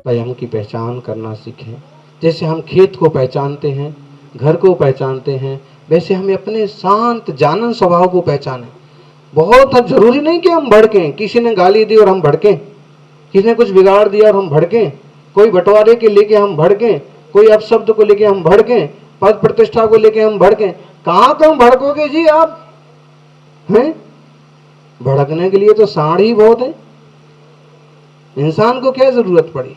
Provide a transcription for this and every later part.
स्वयं की पहचान करना सीखें। जैसे हम खेत को पहचानते हैं, घर को पहचानते हैं, वैसे हमें अपने शांत जानन स्वभाव को पहचानें। बहुत अब जरूरी नहीं कि हम भड़कें, किसी ने गाली दी और हम भड़कें, किसी ने कुछ बिगाड़ दिया और हम भड़कें, कोई बंटवारे के लेके हम भड़कें, कोई अपशब्द को लेके हम भड़कें, पद प्रतिष्ठा को लेके हम भड़कें। कहाँ तुम भड़कोगे जी आप हैं? भड़कने के लिए तो साढ़ ही बहुत है, इंसान को क्या जरूरत पड़ी।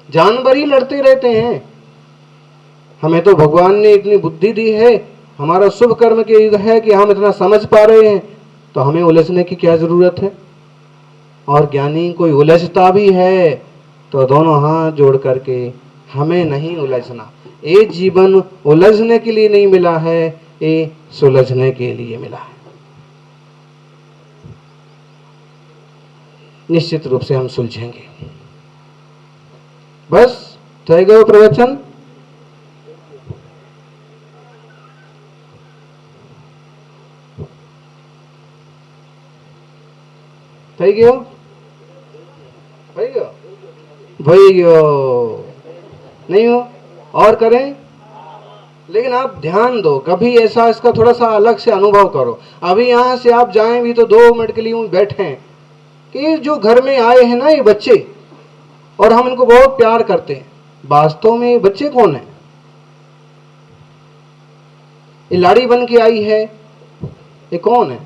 जानवर ही लड़ते रहते हैं, हमें तो भगवान ने इतनी बुद्धि दी है, हमारा शुभ कर्म के युग है कि हम इतना समझ पा रहे हैं, तो हमें उलझने की क्या जरूरत है। और ज्ञानी कोई उलझता भी है तो दोनों हाथ जोड़ करके हमें नहीं उलझना। ये जीवन उलझने के लिए नहीं मिला है, ये सुलझने के लिए मिला है। निश्चित रूप से हम सुलझेंगे। बस થઈ ગયો પ્રવચન। થઈ ગયો नहीं हो और करें। लेकिन आप ध्यान दो, कभी ऐसा इसका थोड़ा सा अलग से अनुभव करो। अभी यहाँ से आप जाएं भी तो 2 मिनट के लिए यूं बैठे हैं कि जो घर में आए हैं ना ये बच्चे, और हम इनको बहुत प्यार करते हैं, वास्तव में ये बच्चे कौन है? ये लाड़ी बन के आई है, ये कौन है?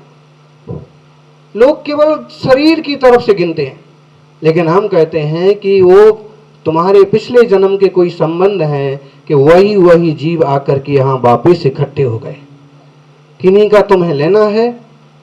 लोग केवल शरीर की तरफ से गिनते हैं, लेकिन हम कहते हैं कि वो तुम्हारे पिछले जन्म के कोई संबंध है कि वही जीव आकर के यहाँ वापिस इकट्ठे हो गए। किन्हीं का तुम्हें लेना है,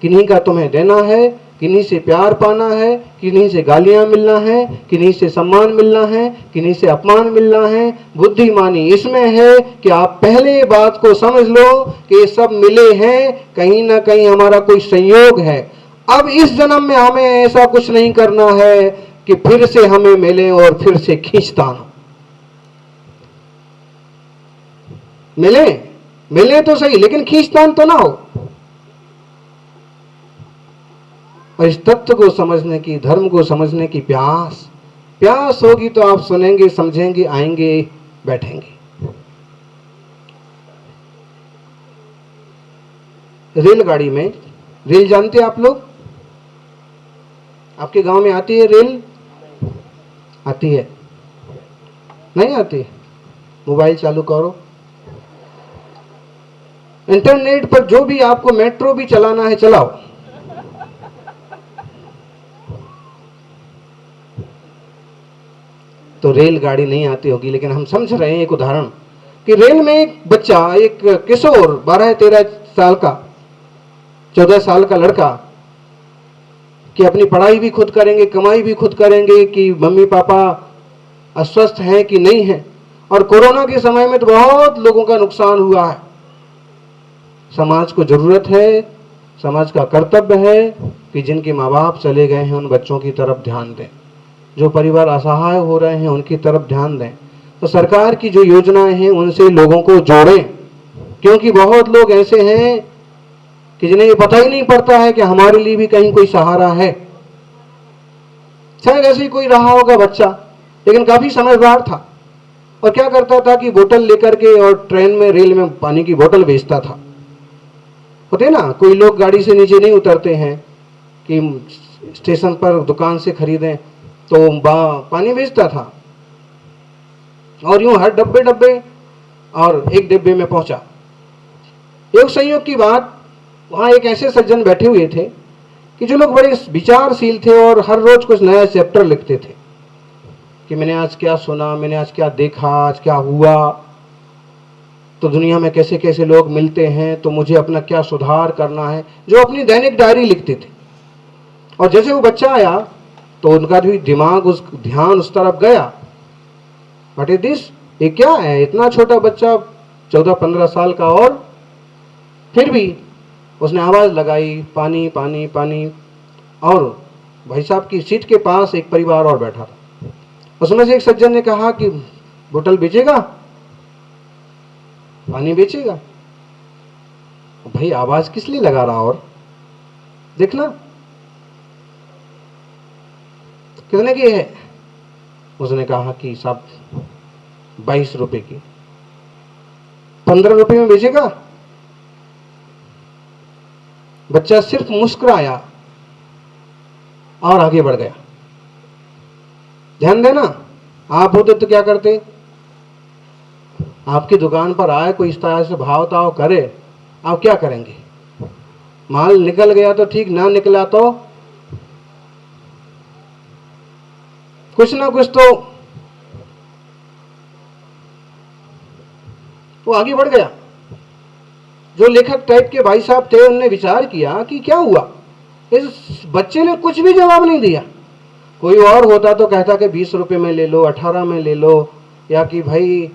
किन्हीं का तुम्हें देना है, किन्हीं से प्यार पाना है, किन्हीं से गालियां मिलना है, किन्हीं से सम्मान मिलना है, किन्हीं से अपमान मिलना है। बुद्धिमानी इसमें है कि आप पहले बात को समझ लो कि ये सब मिले हैं, कहीं ना कहीं हमारा कोई संयोग है। अब इस जन्म में हमें ऐसा कुछ नहीं करना है कि फिर से हमें मिले और फिर से खींचतान हो। मिले तो सही, लेकिन खींचतान तो ना हो। और इस तत्व को समझने की, धर्म को समझने की प्यास होगी तो आप सुनेंगे, समझेंगे, आएंगे, बैठेंगे। रेलगाड़ी में, रेल जानते हैं आप लोग? आपके गांव में आती है रेल? आती है? नहीं आती? मोबाइल चालू करो, इंटरनेट पर जो भी आपको मेट्रो भी चलाना है चलाओ। तो रेलगाड़ी नहीं आती होगी, लेकिन हम समझ रहे हैं एक उदाहरण कि रेल में एक बच्चा, एक किशोर 12-13 साल का, 14 साल का लड़का, कि अपनी पढ़ाई भी खुद करेंगे, कमाई भी खुद करेंगे, कि मम्मी पापा अस्वस्थ हैं कि नहीं हैं। और कोरोना के समय में तो बहुत लोगों का नुकसान हुआ है। समाज को जरूरत है, समाज का कर्तव्य है कि जिनके माँ बाप चले गए हैं उन बच्चों की तरफ ध्यान दें, जो परिवार असहाय हो रहे हैं उनकी तरफ ध्यान दें। तो सरकार की जो योजनाएं हैं उनसे लोगों को जोड़ें, क्योंकि बहुत लोग ऐसे हैं कि जिन्हें ये पता ही नहीं पड़ता है कि हमारे लिए भी कहीं कोई सहारा है। शायद ऐसे ही कोई रहा होगा बच्चा, लेकिन काफी समझदार था, और क्या करता था कि बोतल लेकर के और ट्रेन में, रेल में पानी की बोतल बेचता था। होते ना, कोई लोग गाड़ी से नीचे नहीं उतरते हैं कि स्टेशन पर दुकान से खरीदें, तो पानी बेचता था, और यूं हर डब्बे और एक डिब्बे में पहुंचा। एक संयोग की बात, वहां एक ऐसे सज्जन बैठे हुए थे कि जो लोग बड़े विचारशील थे और हर रोज कुछ नया चैप्टर लिखते थे कि मैंने आज क्या सुना, मैंने आज क्या देखा, आज क्या हुआ, तो दुनिया में कैसे कैसे लोग मिलते हैं, तो मुझे अपना क्या सुधार करना है, जो अपनी दैनिक डायरी लिखते थे। और जैसे वो बच्चा आया तो उनका भी दिमाग, ध्यान उस तरफ गया। What is this? ये क्या है? इतना छोटा बच्चा, 14-15 साल का, और फिर भी उसने आवाज लगाई, पानी पानी पानी। और भाई साहब की सीट के पास एक परिवार और बैठा था। उसमें से एक सज्जन ने कहा कि बोतल बेचेगा, पानी बेचेगा? भाई आवाज किस लिए लगा रहा, और देखना कितने की है। उसने कहा कि साहब 22 रुपए की। 15 रुपए में बेचेगा? बच्चा सिर्फ मुस्कुराया और आगे बढ़ गया। ध्यान देना, आप होते तो क्या करते? आपकी दुकान पर आए कोई इस तरह से भाव ताव करे, आप क्या करेंगे? माल निकल गया तो ठीक, ना निकला तो कुछ ना कुछ तो वो आगे बढ़ गया। जो लेखक टाइप के भाई साहब थे, उन्होंने विचार किया कि क्या हुआ, इस बच्चे ने कुछ भी जवाब नहीं दिया। कोई और होता तो कहता कि 20 रुपए में ले लो, 18 में ले लो, या कि भाई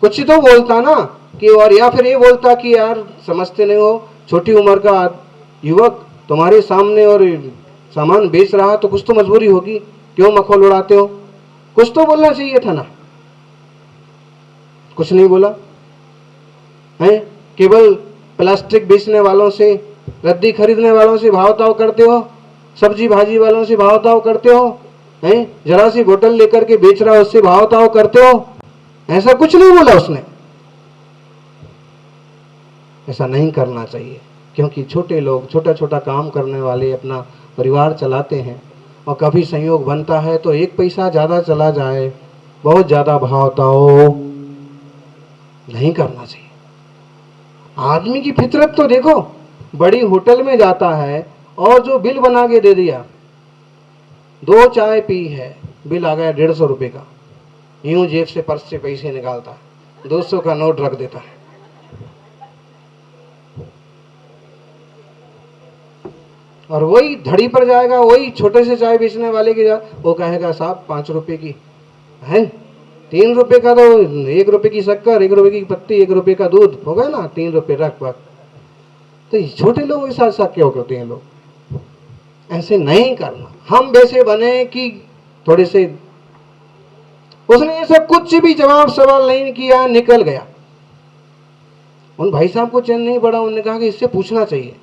कुछ तो बोलता ना कि, और या फिर ये बोलता कि यार समझते नहीं हो, छोटी उम्र का युवक तुम्हारे सामने और सामान बेच रहा तो कुछ तो मजबूरी होगी, क्यों मखौल उड़ाते हो? कुछ तो बोलना चाहिए था ना। कुछ नहीं बोला है। केवल प्लास्टिक बेचने वालों से, रद्दी खरीदने वालों से भाव ताव करते हो, सब्जी भाजी वालों से भाव ताव करते हो, हैं? जरा सी बोतल लेकर के बेच रहा है उससे भाव ताव करते हो। ऐसा कुछ नहीं बोला उसने। ऐसा नहीं करना चाहिए, क्योंकि छोटे लोग, छोटा छोटा काम करने वाले अपना परिवार चलाते हैं, और कभी संयोग बनता है तो एक पैसा ज्यादा चला जाए, बहुत ज्यादा भाव ताव नहीं करना चाहिए। आदमी की फितरत तो देखो, बड़ी होटल में जाता है और जो बिल बना के दे दिया, 2 चाय पी है, बिल आ गया 150 रुपए का, यूं जेब से पर्स से पैसे निकालता है, 200 का नोट रख देता है। और वही धड़ी पर जाएगा, वही छोटे से चाय बेचने वाले के वो कहेगा साहब 5 रुपए की है, 3 रुपए का तो 1 रुपए की शक्कर, 1 रुपए की पत्ती, 1 रुपए का दूध हो गया ना, 3 रुपए रख पक। तो छोटे लोगों के साथ साथ क्या होते हैं लोग? ऐसे नहीं करना। हम वैसे बने कि थोड़े से, उसने ऐसा कुछ भी जवाब सवाल नहीं किया, निकल गया। उन भाई साहब को चैन नहीं पड़ा, उन्होंने कहा कि इससे पूछना चाहिए,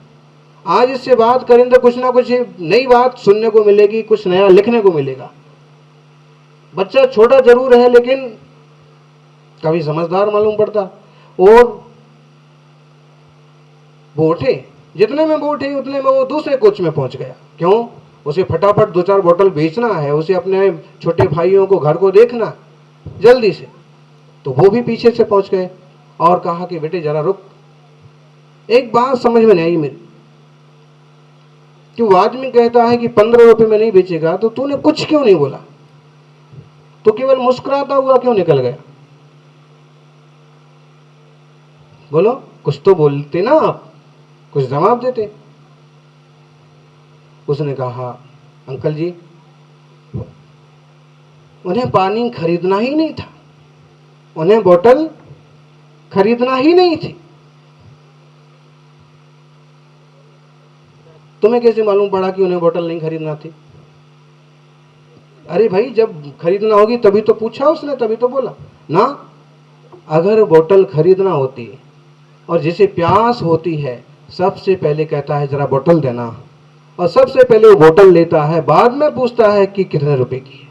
आज इससे बात करें तो कुछ ना कुछ नई बात सुनने को मिलेगी, कुछ नया लिखने को मिलेगा। बच्चा छोटा जरूर है लेकिन कभी समझदार मालूम पड़ता। और वो उठे, जितने में वो उठे उतने में वो दूसरे कोच में पहुंच गया। क्यों? उसे फटाफट 2-4 बोतल बेचना है, उसे अपने छोटे भाइयों को, घर को देखना जल्दी से। तो वो भी पीछे से पहुंच गए और कहा कि बेटे जरा रुक, एक बात समझ में नहीं आई मेरी, कि वो आदमी कहता है कि 15 रुपए में नहीं बेचेगा, तो तूने कुछ क्यों नहीं बोला? तो केवल मुस्कुराता हुआ क्यों निकल गया? बोलो, कुछ तो बोलते ना आप, कुछ जवाब देते। उसने कहा अंकल जी, उन्हें पानी खरीदना ही नहीं था, उन्हें बोतल खरीदना ही नहीं थी। तुम्हें कैसे मालूम पड़ा कि उन्हें बोतल नहीं खरीदना थी? अरे भाई, जब खरीदना होगी तभी तो पूछा उसने, तभी तो बोला ना। अगर बोतल खरीदना होती और जिसे प्यास होती है, सबसे पहले कहता है जरा बोतल देना, और सबसे पहले वो बोतल लेता है, बाद में पूछता है कि कितने रुपए की है।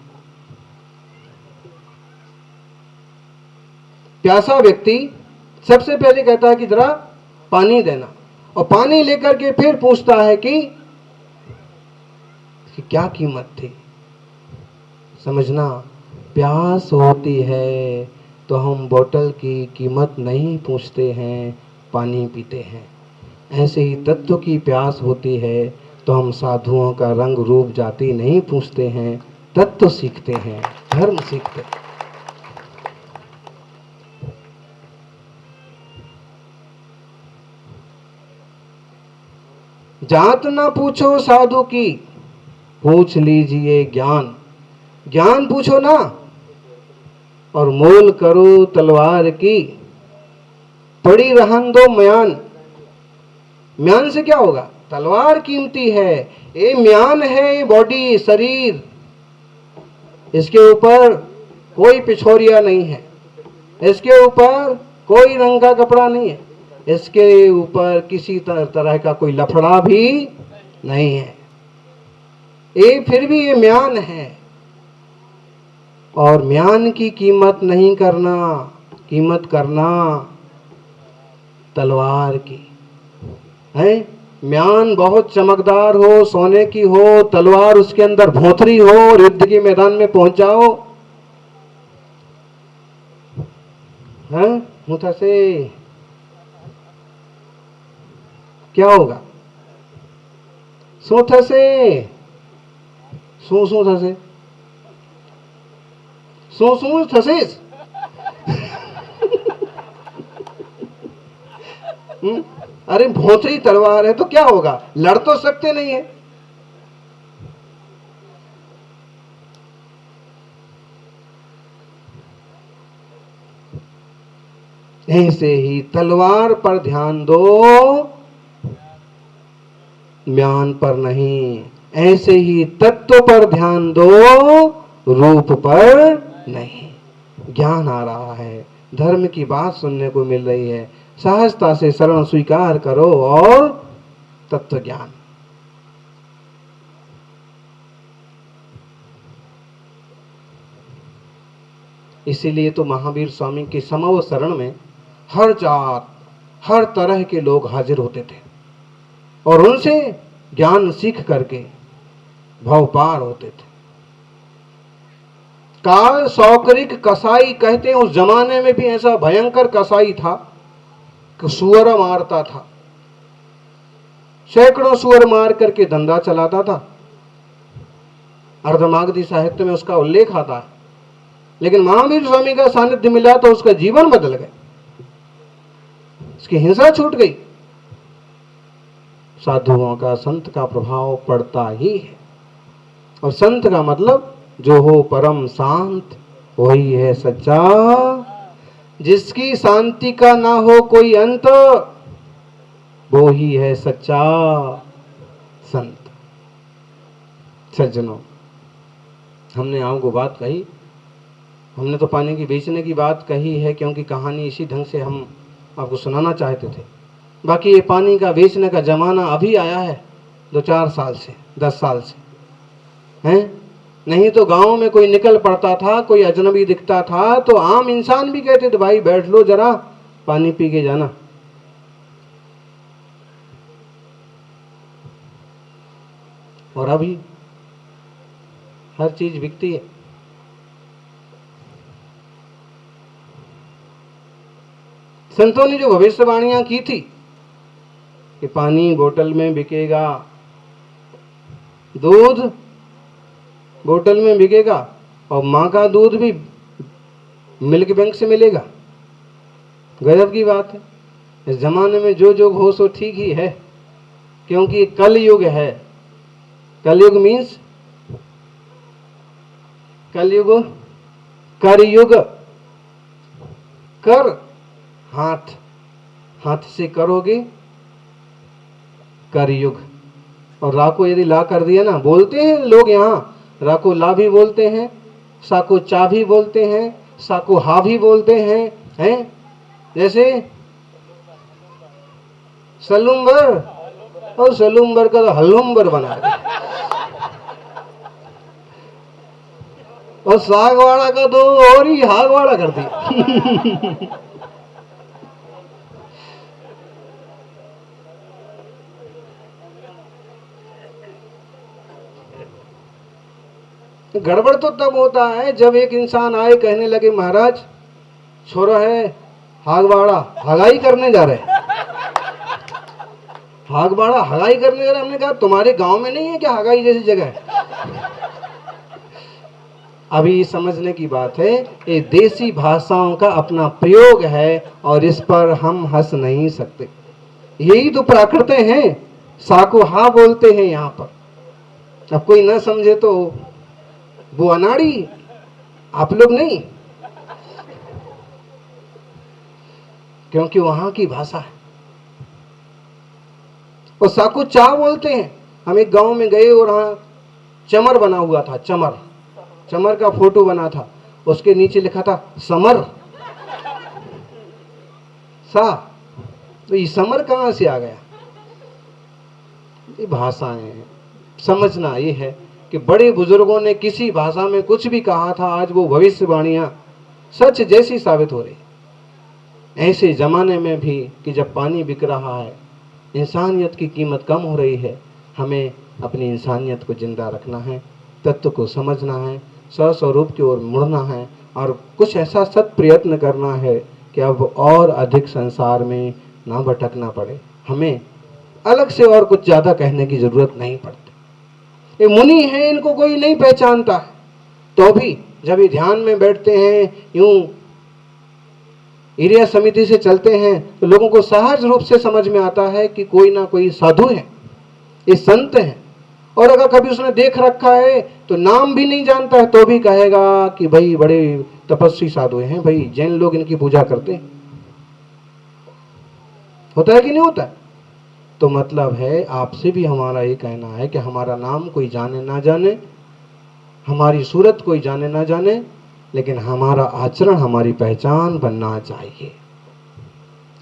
प्यासा व्यक्ति सबसे पहले कहता है कि जरा पानी देना, और पानी लेकर के फिर पूछता है कि क्या कीमत थी। समझना, प्यास होती है तो हम बोतल की कीमत नहीं पूछते हैं, पानी पीते हैं। ऐसे ही तत्व की प्यास होती है तो हम साधुओं का रंग रूप जाति नहीं पूछते हैं, तत्व सीखते हैं, धर्म सीखते हैं। जात ना पूछो साधु की, पूछ लीजिए ज्ञान। ज्ञान पूछो ना, और मोल करो तलवार की, पड़ी रहन दो म्यान। म्यान से क्या होगा? तलवार कीमती है, ये म्यान है, ये बॉडी, शरीर, इसके ऊपर कोई पिछोरिया नहीं है, इसके ऊपर कोई रंग का कपड़ा नहीं है। इसके ऊपर किसी तरह का कोई लफड़ा भी नहीं है। ये फिर भी ये म्यान है, और म्यान की कीमत नहीं करना, कीमत करना तलवार की है। म्यान बहुत चमकदार हो, सोने की हो, तलवार उसके अंदर भोंथरी हो और युद्ध के मैदान में पहुंच जाओ, हैं मुथा से क्या होगा? सो थसे सो थसे सो थसे अरे भोंथरी तलवार है तो क्या होगा? लड़ तो सकते नहीं है। ऐसे ही तलवार पर ध्यान दो, म्यान पर नहीं। ऐसे ही तत्व पर ध्यान दो, रूप पर नहीं। ज्ञान आ रहा है, धर्म की बात सुनने को मिल रही है, सहजता से शरण स्वीकार करो और तत्व ज्ञान। इसीलिए तो महावीर स्वामी के समव शरण में हर जात हर तरह के लोग हाजिर होते थे और उनसे ज्ञान सीख करके भव पार होते थे। काल सौकरिक कसाई कहते हैं, उस जमाने में भी ऐसा भयंकर कसाई था कि सुअर मारता था, सैकड़ों सुअर मार करके धंधा चलाता था। अर्धमागधी साहित्य में उसका उल्लेख आता है। लेकिन महावीर स्वामी का सानिध्य मिला तो उसका जीवन बदल गया, उसकी हिंसा छूट गई। साधुओं का, संत का प्रभाव पड़ता ही है, और संत का मतलब जो हो परम शांत, वही है सच्चा। जिसकी शांति का ना हो कोई अंत, वो ही है सच्चा संत। सज्जनों, हमने आपको बात कही, हमने तो पानी की बेचने की बात कही है क्योंकि कहानी इसी ढंग से हम आपको सुनाना चाहते थे। बाकी ये पानी का बेचने का जमाना अभी आया है 2-4 साल से, 10 साल से, हैं? नहीं तो गांव में कोई निकल पड़ता था, कोई अजनबी दिखता था तो आम इंसान भी कहते थे भाई बैठ लो जरा, पानी पी के जाना। और अभी हर चीज बिकती है। संतों ने जो भविष्यवाणियां की थी कि पानी बोतल में बिकेगा, दूध बोतल में बिकेगा, और माँ का दूध भी मिल्क बैंक से मिलेगा, गजब की बात है। इस जमाने में जो जो हो सो ठीक ही है, क्योंकि कल युग है। कलयुग मीन्स कलयुग, कर युग, कर हाथ, हाथ से करोगे कर युग। और रा को यदि ला कर दिया ना, बोलते हैं लोग यहाँ रा को ला भी बोलते हैं, सा को चा भी बोलते हैं, सा को हा भी बोलते हैं? जैसे सलूम्बर, और सलूम्बर का तो हल्लुम्बर बना दिया, और सागवाड़ा का तो और ही हागवाड़ा कर दिया। गड़बड़ तो तब होता है जब एक इंसान आए कहने लगे महाराज छोरा है हागवाड़ा, हगाई करने जा रहे, हागवाड़ा हगाई करने जा रहे। हमने कहा तुम्हारे गांव में नहीं है क्या हगाई जैसी जगह है? अभी समझने की बात है, ये देसी भाषाओं का अपना प्रयोग है और इस पर हम हंस नहीं सकते। यही तो प्राकृत हैं, सा को हा बोलते हैं यहाँ पर। अब कोई ना समझे तो वो अनाड़ी, आप लोग नहीं, क्योंकि वहां की भाषा है। और साकू चा बोलते हैं। हम एक गांव में गए और वहां चमर बना हुआ था, चमर, चमर का फोटो बना था, उसके नीचे लिखा था समर सा। तो ये समर कहाँ से आ गया? ये भाषाएं समझना ये है कि बड़े बुजुर्गों ने किसी भाषा में कुछ भी कहा था, आज वो भविष्यवाणियां सच जैसी साबित हो रही। ऐसे जमाने में भी कि जब पानी बिक रहा है, इंसानियत की कीमत कम हो रही है, हमें अपनी इंसानियत को जिंदा रखना है, तत्व को समझना है, स्वस्वरूप की ओर मुड़ना है और कुछ ऐसा सत प्रयत्न करना है कि अब और अधिक संसार में ना भटकना पड़े। हमें अलग से और कुछ ज़्यादा कहने की ज़रूरत नहीं पड़ती। ये मुनि हैं, इनको कोई नहीं पहचानता है, तो भी जब ये ध्यान में बैठते हैं, यूं एरिया समिति से चलते हैं, तो लोगों को सहज रूप से समझ में आता है कि कोई ना कोई साधु है, ये संत हैं। और अगर कभी उसने देख रखा है तो नाम भी नहीं जानता है तो भी कहेगा कि भाई बड़े तपस्वी साधु हैं, भाई जैन लोग इनकी पूजा करते हैं। होता है कि नहीं होता? तो मतलब है आपसे भी हमारा ये कहना है कि हमारा नाम कोई जाने ना जाने, हमारी सूरत कोई जाने ना जाने, लेकिन हमारा आचरण हमारी पहचान बनना चाहिए।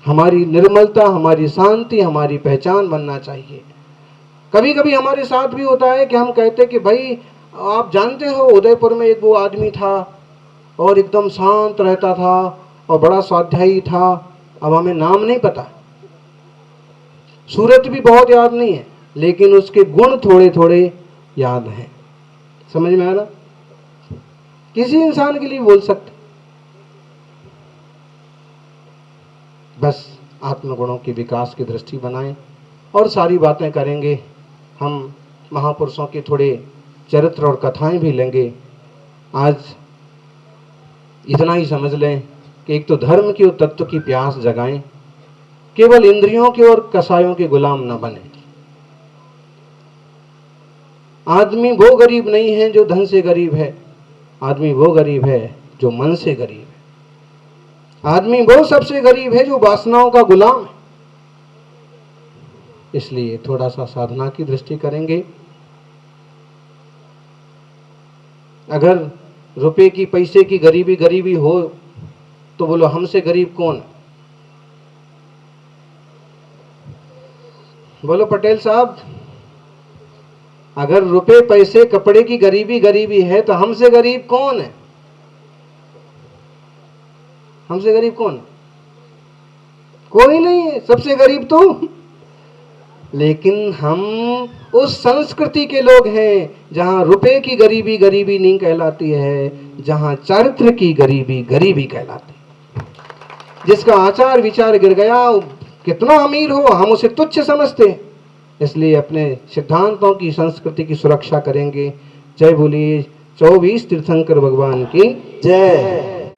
हमारी निर्मलता, हमारी शांति हमारी पहचान बनना चाहिए। कभी कभी हमारे साथ भी होता है कि हम कहते कि भाई आप जानते हो उदयपुर में एक वो आदमी था और एकदम शांत रहता था और बड़ा स्वाध्यायी था, अब हमें नाम नहीं पता, सूरत भी बहुत याद नहीं है, लेकिन उसके गुण थोड़े थोड़े याद हैं। समझ में आ रहा? किसी इंसान के लिए बोल सकते, बस आत्मगुणों के विकास की दृष्टि बनाएं और सारी बातें करेंगे। हम महापुरुषों के थोड़े चरित्र और कथाएं भी लेंगे। आज इतना ही समझ लें कि एक तो धर्म की और तत्व की प्यास जगाएं, केवल इंद्रियों के और कसायों के गुलाम न बने। आदमी वो गरीब नहीं है जो धन से गरीब है, आदमी वो गरीब है जो मन से गरीब है। आदमी वो सबसे गरीब है जो वासनाओं का गुलाम है। इसलिए थोड़ा सा साधना की दृष्टि करेंगे। अगर रुपए की पैसे की गरीबी गरीबी हो तो बोलो हमसे गरीब कौन है? बोलो पटेल साहब, अगर रुपए पैसे कपड़े की गरीबी गरीबी है तो हमसे गरीब कौन है? हमसे गरीब कौन? कोई नहीं है, सबसे गरीब तो। लेकिन हम उस संस्कृति के लोग हैं जहां रुपए की गरीबी गरीबी नहीं कहलाती है, जहां चरित्र की गरीबी गरीबी कहलाती है। जिसका आचार विचार गिर गया, कितना अमीर हो, हम उसे तुच्छ समझते हैं। इसलिए अपने सिद्धांतों की संस्कृति की सुरक्षा करेंगे। जय बोलिए 24 तीर्थंकर भगवान की जय।